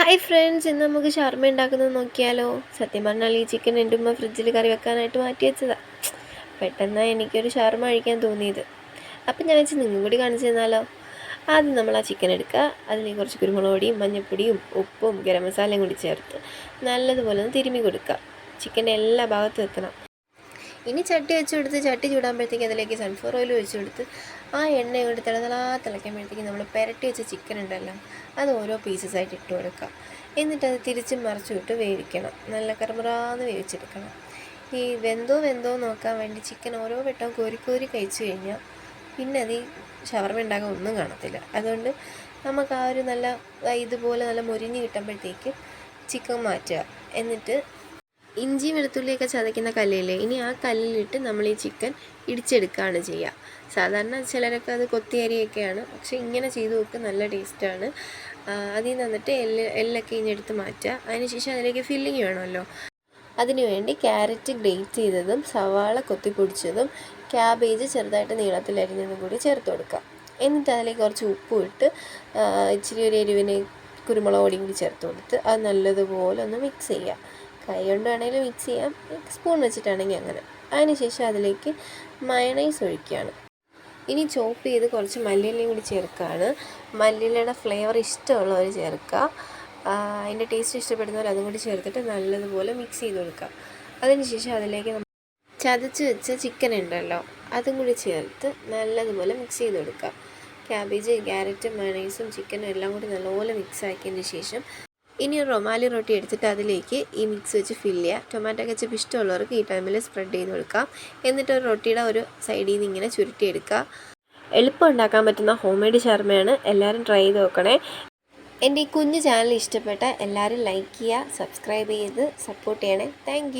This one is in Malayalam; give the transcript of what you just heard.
ഹായ് ഫ്രണ്ട്സ്, ഇന്ന് നമുക്ക് ഷവർമ ഉണ്ടാക്കുന്നത് നോക്കിയാലോ. സത്യം പറഞ്ഞാൽ ഈ ചിക്കൻ എൻ്റെ ഉമ്മ ഫ്രിഡ്ജിൽ കറി വെക്കാനായിട്ട് മാറ്റി വെച്ചതാണ്. പെട്ടെന്ന് എനിക്കൊരു ഷവർമ കഴിക്കാൻ തോന്നിയത്. അപ്പം ഞാൻ വെച്ച് നിങ്ങളും കൂടി കാണിച്ചു തന്നാലോ. ആദ്യം നമ്മൾ ആ ചിക്കൻ എടുക്കുക, അതിലേക്ക് കുറച്ച് കുരുമുളക് പൊടിയും മഞ്ഞൾപ്പൊടിയും ഉപ്പും ഗരം മസാലയും കൂടി ചേർത്ത് നല്ലതുപോലെ ഒന്ന് തിരുമ്മി കൊടുക്കുക. ചിക്കൻ്റെ എല്ലാ ഭാഗത്തും എത്തണം. ഇനി ചട്ടി വെച്ച് കൊടുത്ത് ചട്ടി ചൂടാകുമ്പോഴത്തേക്ക് അതിലേക്ക് സൺഫ്ലവർ ഓയിൽ ഒഴിച്ച് കൊടുത്ത് ആ എണ്ണ കൊണ്ട് തിളയ്ക്കുമ്പോഴത്തേക്ക് നമ്മൾ പുരട്ടി വെച്ച ചിക്കൻ ഉണ്ടല്ലോ, അത് ഓരോ പീസസ് ആയിട്ട് ഇട്ട് കൊടുക്കുക. എന്നിട്ട് അത് തിരിച്ചും മറിച്ചും ഇട്ട് വേവിക്കണം. നല്ല കറുമുറാന്ന് വേവിച്ചെടുക്കണം. ഈ വെന്തോ നോക്കാൻ വേണ്ടി ചിക്കൻ ഓരോ വട്ടം കോരി കഴിച്ചു കഴിഞ്ഞാൽ പിന്നെ അത് ഈ ഷവർമ ഉണ്ടാക്കാൻ ഒന്നും കാണത്തില്ല. അതുകൊണ്ട് നമുക്ക് ആ ഒരു ഇതുപോലെ നല്ല മൊരിഞ്ഞ് കിട്ടുമ്പോഴത്തേക്ക് ചിക്കൻ മാറ്റുക. എന്നിട്ട് ഇഞ്ചി വെളുത്തുള്ളിയൊക്കെ ചതയ്ക്കുന്ന കല്ലില്ലേ, ഇനി ആ കല്ലിലിട്ട് നമ്മൾ ഈ ചിക്കൻ ഇടിച്ചെടുക്കുകയാണ് ചെയ്യുക. സാധാരണ ചിലരൊക്കെ അത് കൊത്തിയരിയൊക്കെയാണ്, പക്ഷെ ഇങ്ങനെ ചെയ്ത് നോക്കുക, നല്ല ടേസ്റ്റാണ്. അതിൽ നിന്നിട്ട് എല്ലൊക്കെ ഇഞ്ഞെടുത്ത് മാറ്റുക. അതിനുശേഷം അതിലേക്ക് ഫില്ലിങ് വേണമല്ലോ. അതിനുവേണ്ടി ക്യാരറ്റ് ഗ്രേറ്റ് ചെയ്തതും സവാള കൊത്തിപ്പൊടിച്ചതും ക്യാബേജ് ചെറുതായിട്ട് നീളത്തിലരിഞ്ഞതും കൂടി ചേർത്ത് കൊടുക്കുക. എന്നിട്ട് അതിലേക്ക് കുറച്ച് ഉപ്പും ഇട്ട് ഇച്ചിരി ഒരു എരിവിന് കുരുമുളക് പൊടിയും കൂടി ചേർത്ത് കൊടുത്ത് അത് നല്ലതുപോലെ ഒന്ന് മിക്സ് ചെയ്യുക. കൈ കൊണ്ട് വേണമെങ്കിലും മിക്സ് ചെയ്യാം, സ്പൂൺ വെച്ചിട്ടാണെങ്കിൽ അങ്ങനെ. അതിനുശേഷം അതിലേക്ക് മയണൈസ് ഒഴിക്കുകയാണ്. ഇനി ചോപ്പ് ചെയ്ത് കുറച്ച് മല്ലിയിലയും കൂടി ചേർക്കുകയാണ്. മല്ലിയിലയുടെ ഫ്ലേവർ ഇഷ്ടമുള്ളവർ ചേർക്കുക. അതിൻ്റെ ടേസ്റ്റ് ഇഷ്ടപ്പെടുന്നവർ അതും കൂടി ചേർത്തിട്ട് നല്ലതുപോലെ മിക്സ് ചെയ്ത് കൊടുക്കുക. അതിനുശേഷം അതിലേക്ക് ചതച്ച് വെച്ച ചിക്കൻ ഉണ്ടല്ലോ, അതും കൂടി ചേർത്ത് നല്ലതുപോലെ മിക്സ് ചെയ്ത് കൊടുക്കുക. ക്യാബേജ്, ക്യാരറ്റും മയണൈസും ചിക്കനും എല്ലാം കൂടി നല്ലപോലെ മിക്സ് ആക്കിയതിന് ശേഷം ഇനി ഒരു റൊമാലി റൊട്ടി എടുത്തിട്ട് അതിലേക്ക് ഈ മിക്സ് വെച്ച് ഫില്ല് ചെയ്യുക. ടൊമാറ്റോ കെച്ചപ്പ് ഇഷ്ടമുള്ളവർക്ക് ഈ ടൈമിൽ സ്പ്രെഡ് ചെയ്ത് കൊടുക്കാം. എന്നിട്ട് ഒരു റൊട്ടിയുടെ ഒരു സൈഡിൽ നിന്ന് ഇങ്ങനെ ചുരുട്ടിയെടുക്കുക. എളുപ്പം ഉണ്ടാക്കാൻ പറ്റുന്ന ഹോം മെയ്ഡ് ഷവർമയാണ്. എല്ലാവരും ട്രൈ ചെയ്ത് നോക്കണേ. എൻ്റെ ഈ കുഞ്ഞു ചാനൽ ഇഷ്ടപ്പെട്ട എല്ലാവരും ലൈക്ക് ചെയ്യുക, സബ്സ്ക്രൈബ് ചെയ്ത് സപ്പോർട്ട് ചെയ്യണേ. താങ്ക്